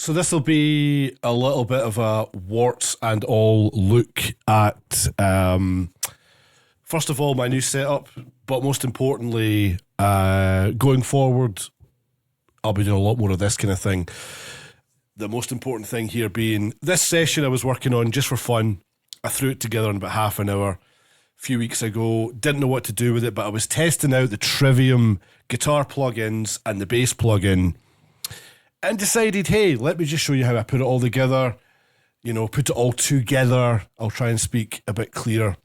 So this will be a little bit of a warts and all look at, first of all, my new setup, but most importantly, going forward, I'll be doing a lot more of this kind of thing. The most important thing here being this session I was working on just for fun. I threw it together in about half an hour a few weeks ago. Didn't know what to do with it, but I was testing out the Trivium guitar plugins and the bass plugin and decided, hey, let me just show you how I put it all together. You know, put it all together. I'll try and speak a bit clearer.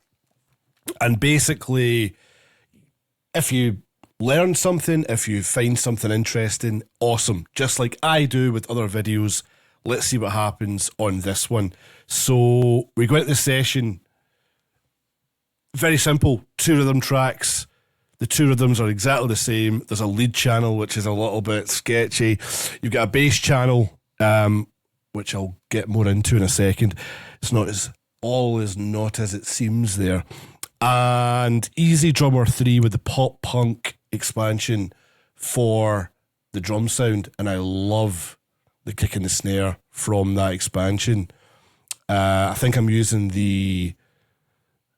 And basically, if you learn something, if you find something interesting, awesome. Just like I do with other videos. Let's see what happens on this one. So we go into the session. Very simple. 2 rhythm tracks. The 2 rhythms are exactly the same. There's a lead channel, which is a little bit sketchy. You've got a bass channel, which I'll get more into in a second. It's not as not as it seems there. And EZDrummer 3 with the pop punk expansion for the drum sound. And I love the kick and the snare from that expansion. I think I'm using the...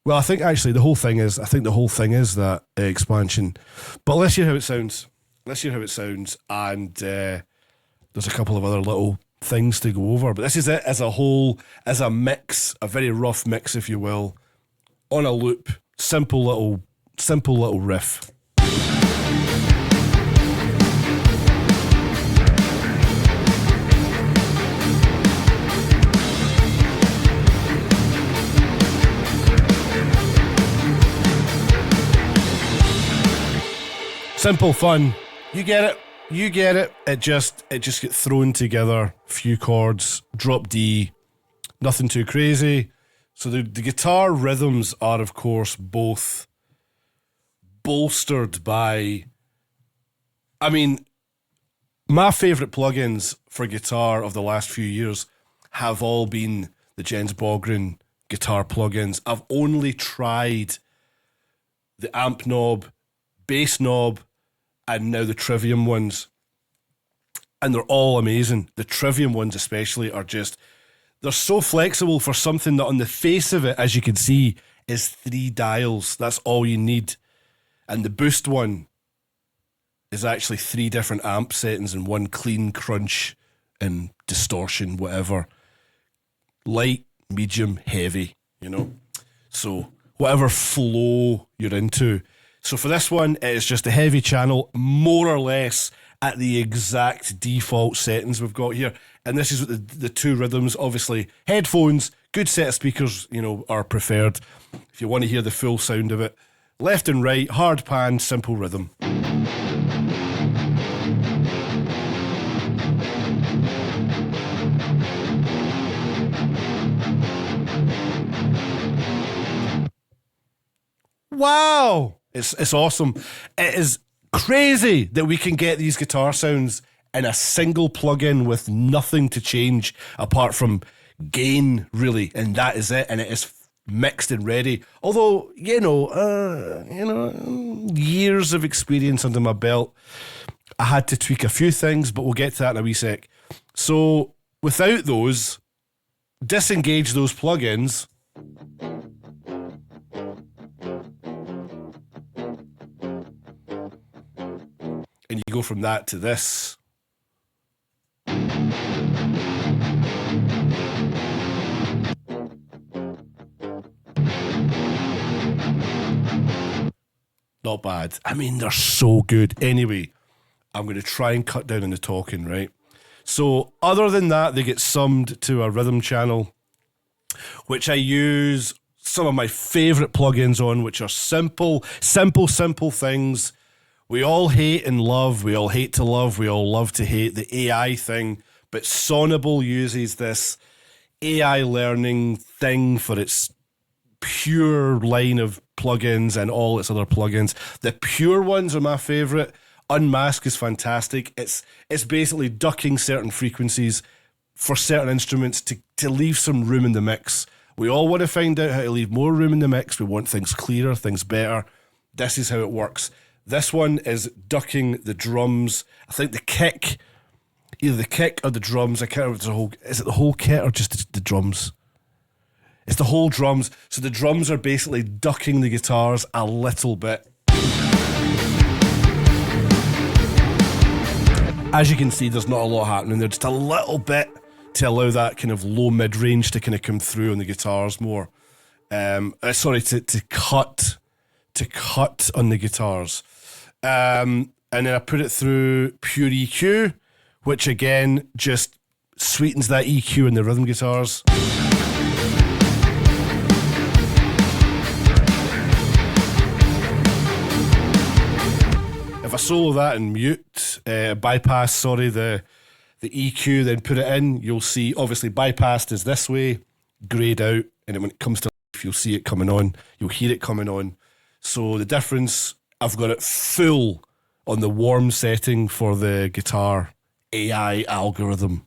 Well, I think actually the whole thing is that expansion. But let's hear how it sounds. And there's a couple of other little things to go over. But this is it as a whole, as a mix, a very rough mix, if you will, on a loop. Simple little riff. Simple fun. You get it. It just gets thrown together. Few chords, drop D, nothing too crazy. So the guitar rhythms are, of course, both bolstered by... I mean, my favourite plugins for guitar of the last few years have all been the Jens Bogren guitar plugins. I've only tried the amp knob, bass knob, and now the Trivium ones. And they're all amazing. The Trivium ones especially are just... They're so flexible for something that on the face of it, as you can see, is 3 dials. That's all you need. And the boost one is actually 3 different amp settings and 1 clean, crunch, and distortion, whatever. Light, medium, heavy, you know. So whatever flow you're into. So for this one, it is just a heavy channel, more or less at the exact default settings we've got here. And this is what the 2 rhythms, obviously. Headphones, good set of speakers, you know, are preferred if you want to hear the full sound of it. Left and right, hard pan, simple rhythm. Wow! It's awesome. It is crazy that we can get these guitar sounds in a single plugin with nothing to change apart from gain, really, and that is it. And it is mixed and ready. Although, years of experience under my belt, I had to tweak a few things, but we'll get to that in a wee sec. So, without those, disengage those plugins. And you go from that to this. Not bad. I mean, they're so good. Anyway, I'm going to try and cut down on the talking, right? So, other than that, they get summed to a rhythm channel, which I use some of my favourite plugins on, which are simple things. We all hate and love, we all hate to love, we all love to hate the AI thing, but Sonible uses this AI learning thing for its pure line of plugins and all its other plugins. The pure ones are my favourite. Unmask is fantastic. It's basically ducking certain frequencies for certain instruments to leave some room in the mix. We all want to find out how to leave more room in the mix. We want things clearer, things better. This is how it works. This one is ducking the drums. I think the kick either the kick or the drums. I can't remember if there's a whole. Is it the whole kit or just the drums? It's the whole drums. So the drums are basically ducking the guitars a little bit. As you can see, there's not a lot happening there, just a little bit to allow that kind of low mid-range to kind of come through on the guitars more. To cut on the guitars. And then I put it through pure EQ, which again just sweetens that EQ in the rhythm guitars. If I solo that and bypass the EQ, then put it in, you'll see obviously bypassed is this way, grayed out, and then when it comes to life, you'll see it coming on, you'll hear it coming on. So the difference, I've got it full on the warm setting for the guitar AI algorithm.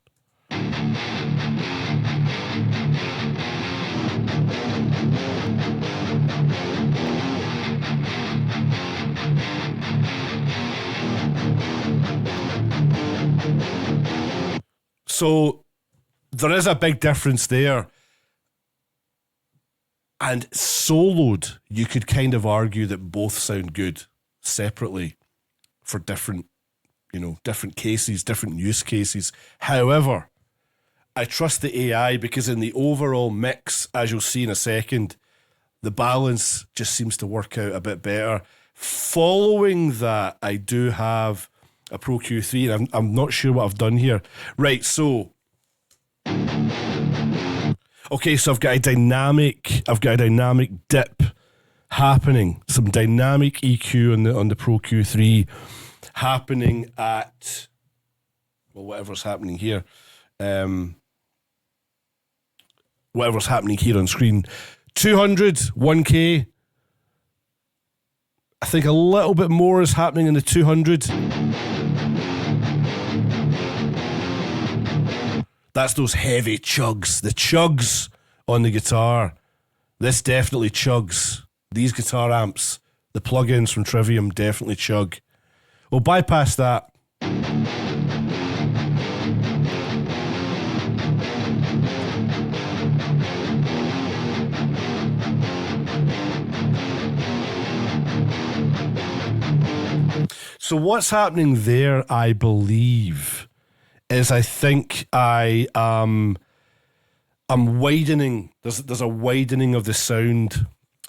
So there is a big difference there. And soloed, you could kind of argue that both sound good separately for different cases, different use cases. However, I trust the AI because in the overall mix, as you'll see in a second, the balance just seems to work out a bit better. Following that, I do have a Pro Q3, and I'm not sure what I've done here. Right, so okay, so I've got a dynamic dip happening, some dynamic EQ on the Pro Q3 happening at whatever's happening here. Whatever's happening here on screen. 200, 1K. I think a little bit more is happening in the 200. That's those heavy chugs. The chugs on the guitar. This definitely chugs. These guitar amps, the plugins from Trivium definitely chug. We'll bypass that. So what's happening there, I believe, is I think I'm widening. There's a widening of the sound,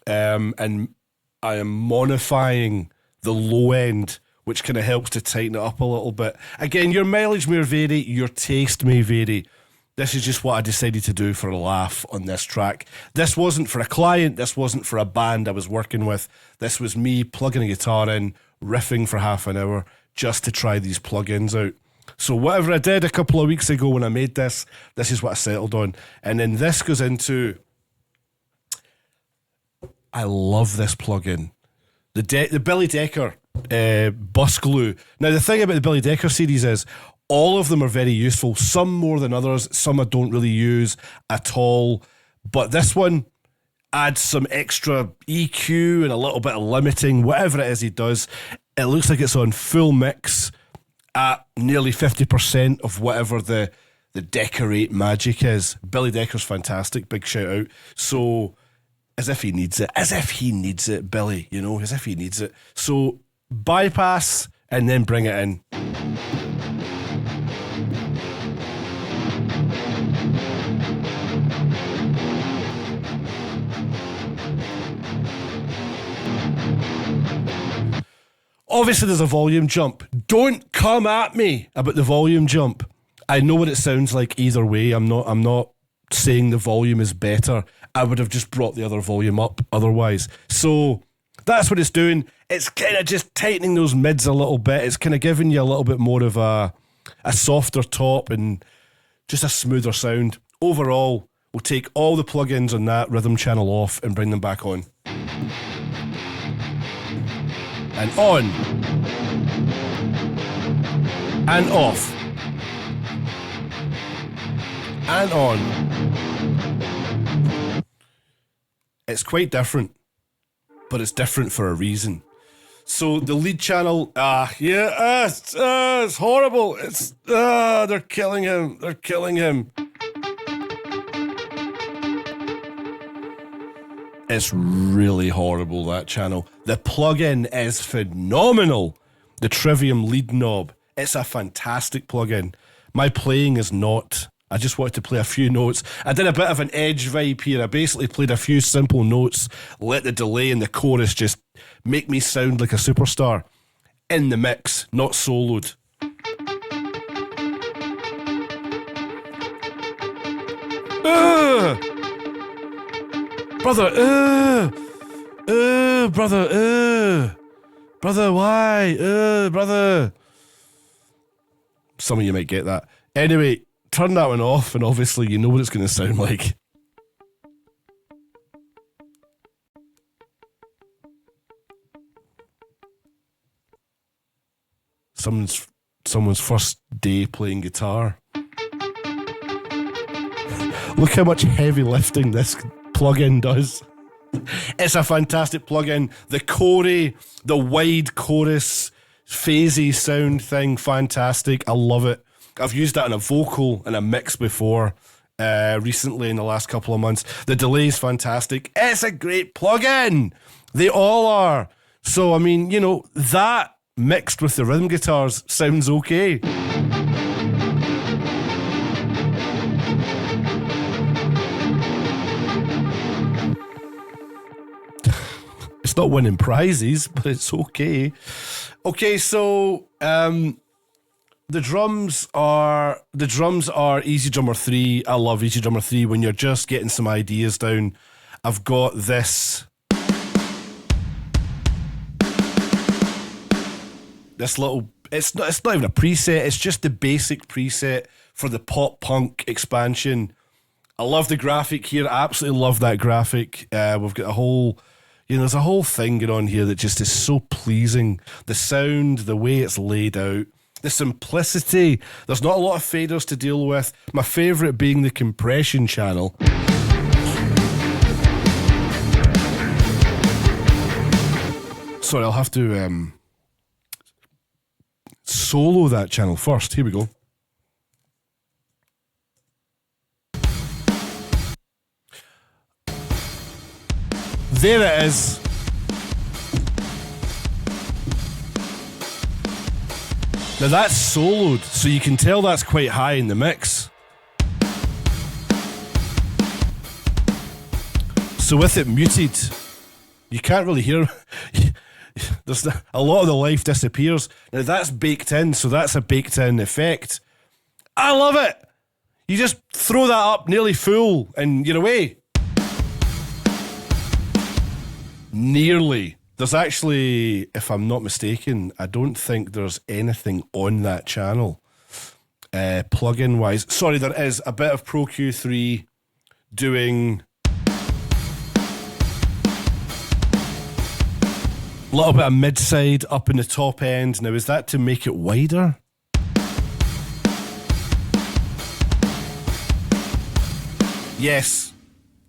and I am modifying the low end, which kind of helps to tighten it up a little bit. Again, your mileage may vary, your taste may vary. This is just what I decided to do for a laugh on this track. This wasn't for a client. This wasn't for a band I was working with. This was me plugging a guitar in, riffing for half an hour just to try these plugins out. So whatever I did a couple of weeks ago when I made this is what I settled on. And then this goes into, I love this plugin. The Billy Decker bus glue. Now the thing about the Billy Decker series is all of them are very useful, some more than others, some I don't really use at all. But this one adds some extra EQ and a little bit of limiting, whatever it is he does. It looks like it's on full mix at nearly 50% of whatever the Decorate magic is. Billy Decker's fantastic, big shout out. So as if he needs it, Billy, as if he needs it. So bypass and then bring it in. Obviously, there's a volume jump. Don't come at me about the volume jump. I know what it sounds like either way. I'm not saying the volume is better. I would have just brought the other volume up otherwise. So that's what it's doing. It's kind of just tightening those mids a little bit. It's kind of giving you a little bit more of a softer top and just a smoother sound. Overall, we'll take all the plugins on that rhythm channel off and bring them back on. And on. And off. And on. It's quite different, but it's different for a reason. So the lead channel, it's horrible. They're killing him. They're killing him. It's really horrible, that channel. The plugin is phenomenal. The Trivium lead knob. It's a fantastic plugin. My playing is not. I just wanted to play a few notes. I did a bit of an edge vibe here. I basically played a few simple notes, let the delay in the chorus just make me sound like a superstar. In the mix, not soloed. Brother, brother, why? Brother. Some of you might get that. Anyway, turn that one off, and obviously you know what it's going to sound like. Someone's first day playing guitar. Look how much heavy lifting this plugin does. It's a fantastic plugin. The choreo, the wide chorus, phasey sound thing, fantastic. I love it. I've used that in a vocal and a mix before, recently in the last couple of months. The delay's fantastic. It's a great plugin. They all are. So, I mean, you know, that mixed with the rhythm guitars sounds okay. It's not winning prizes, but it's okay. Okay, so the drums are EZDrummer 3. I love EZDrummer 3 when you're just getting some ideas down. I've got this little, it's not even a preset, it's just the basic preset for the pop punk expansion. I love the graphic here. I absolutely love that graphic. We've got a whole, there's a whole thing going on here that just is so pleasing. The sound, the way it's laid out, the simplicity. There's not a lot of faders to deal with. My favourite being the compression channel. Sorry, I'll have to solo that channel first. Here we go. There it is. Now that's soloed, so you can tell that's quite high in the mix. So with it muted, you can't really hear. There's a lot of the life disappears. Now that's baked in, so that's a baked in effect. I love it. You just throw that up nearly full and you're away. Nearly. There's actually, if I'm not mistaken, I don't think there's anything on that channel plugin wise. Sorry, there is a bit of Pro Q3 doing a little bit of mid-side up in the top end. Now, is that to make it wider? Yes,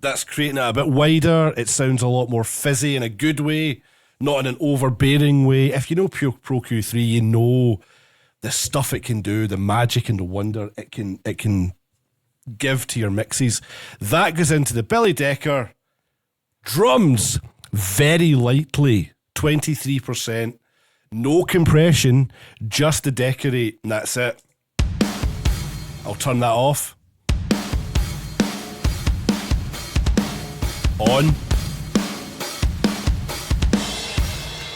that's creating it a bit wider. It sounds a lot more fizzy in a good way, not in an overbearing way. If you know Pro Q3, you know the stuff it can do, the magic and the wonder it can give to your mixes. That goes into the Billy Decker drums very lightly. 23%, no compression, just to decorate, and that's it. I'll turn that off. On.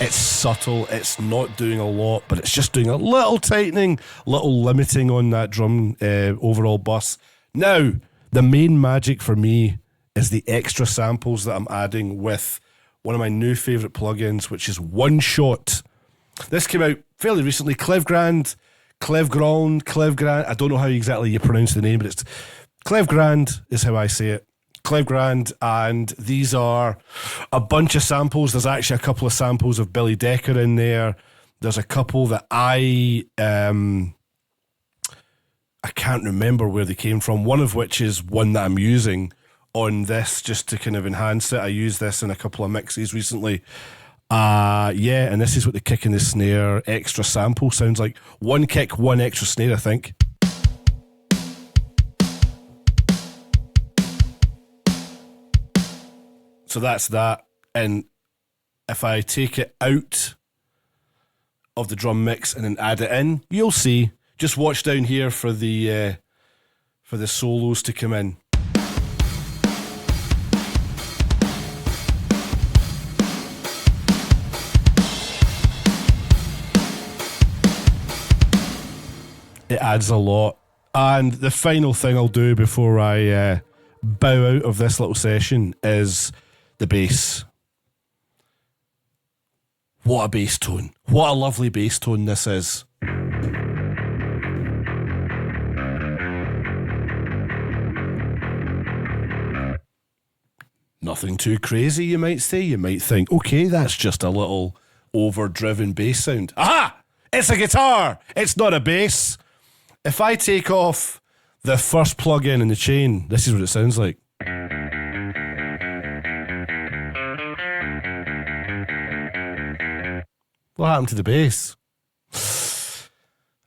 It's subtle, it's not doing a lot, but it's just doing a little tightening, little limiting on that drum overall bus. Now, the main magic for me is the extra samples that I'm adding with one of my new favourite plugins, which is One Shot. This came out fairly recently. Clevgrand. I don't know how exactly you pronounce the name, but it's Clevgrand is how I say it. Clevgrand, and these are a bunch of samples. There's actually a couple of samples of Billy Decker in there. There's a couple that I can't remember where they came from, one of which is one that I'm using on this just to kind of enhance it. I used this in a couple of mixes recently. Yeah, and this is what the kick and the snare extra sample sounds like. One kick, one extra snare, I think. So that's that. And if I take it out of the drum mix and then add it in, you'll see. Just watch down here for the solos to come in. It adds a lot. And the final thing I'll do before I bow out of this little session is the bass. What a bass tone. What a lovely bass tone this is. Nothing too crazy, you might say. You might think, okay, that's just a little overdriven bass sound. Aha! It's a guitar! It's not a bass. If I take off the first plug-in in the chain, this is what it sounds like. What happened to the bass?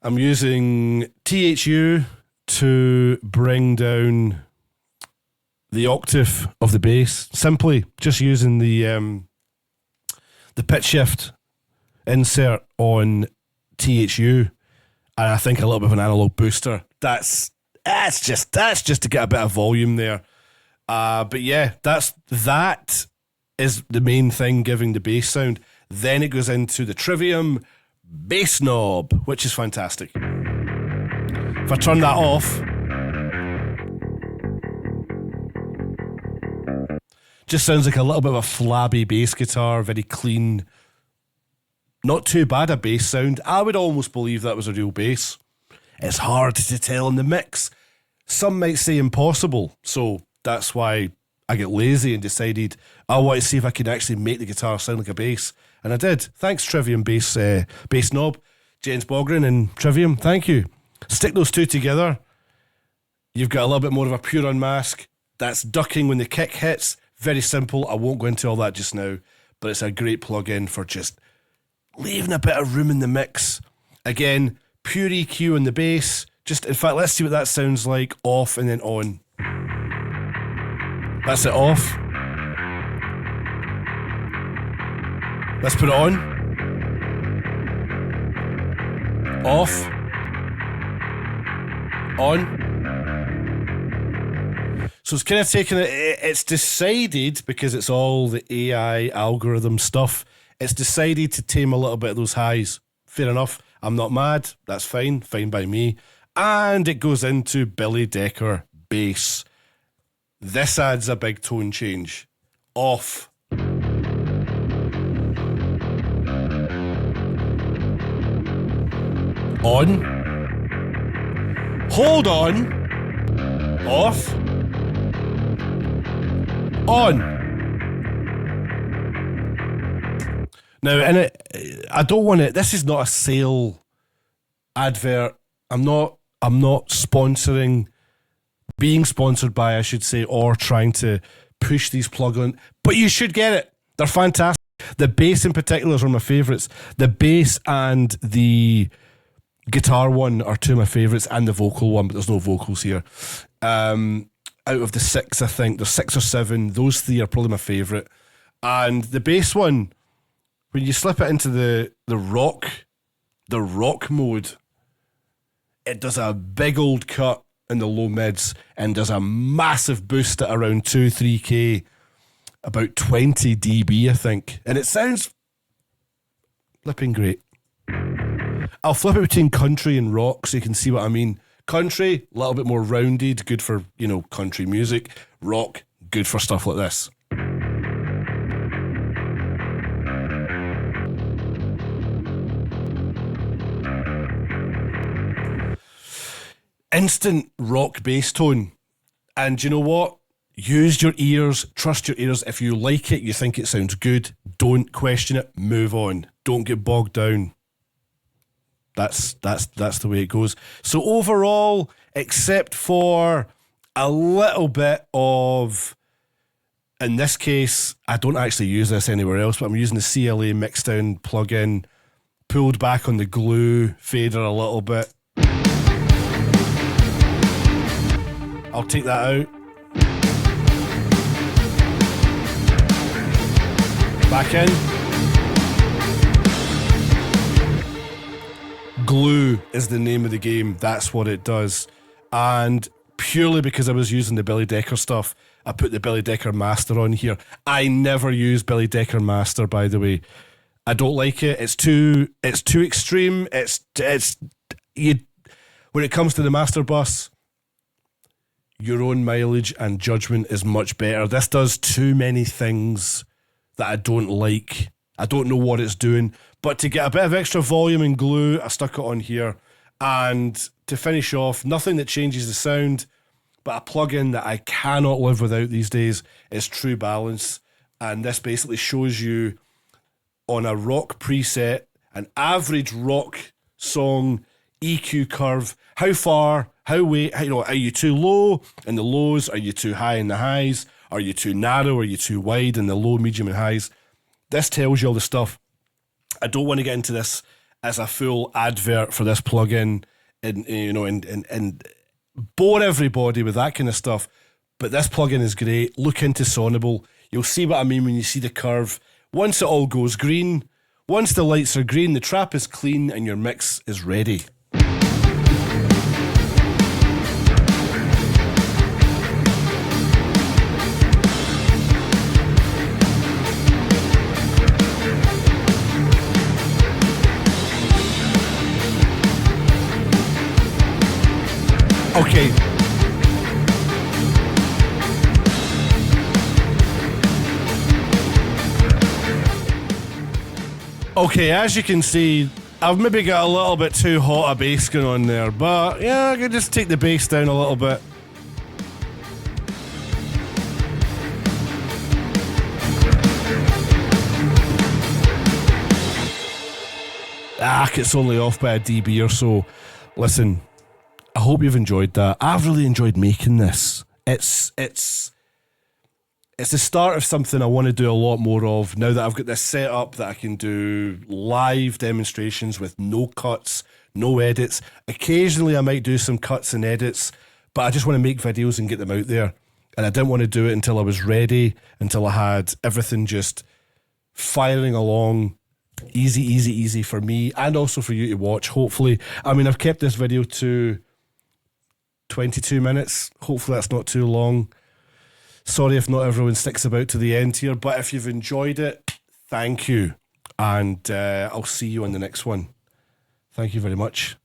I'm using THU to bring down the octave of the bass. Simply just using the pitch shift insert on THU. And I think a little bit of an analog booster. That's just to get a bit of volume there. But yeah, that is the main thing giving the bass sound. Then it goes into the Trivium bass knob, which is fantastic. If I turn that off, just sounds like a little bit of a flabby bass guitar, very clean. Not too bad a bass sound. I would almost believe that was a real bass. It's hard to tell in the mix. Some might say impossible. So that's why I get lazy and decided I want to see if I can actually make the guitar sound like a bass. And I did. Thanks, Trivium bass knob. James Bogren and Trivium, thank you. Stick those two together. You've got a little bit more of a pure unmask. That's ducking when the kick hits. Very simple. I won't go into all that just now. But it's a great plug-in for just leaving a bit of room in the mix. Again, pure EQ on the bass. In fact, let's see what that sounds like. Off and then on. That's it off. Let's put it on. Off. On. So it's kind of taken it. It's decided, because it's all the AI algorithm stuff, it's decided to tame a little bit of those highs. Fair enough. I'm not mad. That's fine. Fine by me. And it goes into Billy Decker bass. This adds a big tone change. Off. On. Hold on. Off. On. Now, I don't want it. This is not a sale advert. I'm not being sponsored by, I should say, or trying to push these plugins. But you should get it. They're fantastic. The bass in particular is one of my favourites. The bass and the guitar one are two of my favourites, and the vocal one, but there's no vocals here. Out of the six, I think there's 6 or 7. Those 3 are probably my favourite. And the bass one, when you slip it into the rock mode, it does a big old cut in the low mids and does a massive boost at around 2-3k, about 20 dB, I think. And it sounds flipping great. I'll flip it between country and rock so you can see what I mean. Country, a little bit more rounded, good for, country music. Rock, good for stuff like this. Instant rock bass tone. And you know what? Use your ears, trust your ears. If you like it, you think it sounds good, don't question it, move on. Don't get bogged down. That's the way it goes. So overall, except for a little bit of In this case, I don't actually use this anywhere else, but I'm using the CLA Mixdown plugin, pulled back on the glue fader a little bit. I'll take that out. Back in. Glue is the name of the game. That's what it does. And purely because I was using the Billy Decker stuff, I put the Billy Decker Master on here. I never use Billy Decker Master, by the way. I don't like it. It's too extreme. When it comes to the Master Bus, your own mileage and judgment is much better. This does too many things that I don't like. I don't know what it's doing. But to get a bit of extra volume and glue, I stuck it on here. And to finish off, nothing that changes the sound, but a plugin that I cannot live without these days is True Balance. And this basically shows you on a rock preset, an average rock song EQ curve, how far, how way, are you too low in the lows? Are you too high in the highs? Are you too narrow? Are you too wide in the low, medium, and highs? This tells you all the stuff. I don't want to get into this as a full advert for this plugin and bore everybody with that kind of stuff. But this plugin is great. Look into Sonible. You'll see what I mean when you see the curve. Once it all goes green, once the lights are green, the trap is clean and your mix is ready. Okay. Okay, as you can see, I've maybe got a little bit too hot a bass going on there, but yeah, I can just take the bass down a little bit. It's only off by a dB or so. Listen, I hope you've enjoyed that. I've really enjoyed making this. It's the start of something I want to do a lot more of now that I've got this set up that I can do live demonstrations with no cuts, no edits. Occasionally I might do some cuts and edits, but I just want to make videos and get them out there. And I didn't want to do it until I was ready, until I had everything just firing along. Easy for me and also for you to watch, hopefully. I mean, I've kept this video to 22 minutes. Hopefully that's not too long. Sorry if not everyone sticks about to the end here, but if you've enjoyed it, thank you. And I'll see you on the next one. Thank you very much.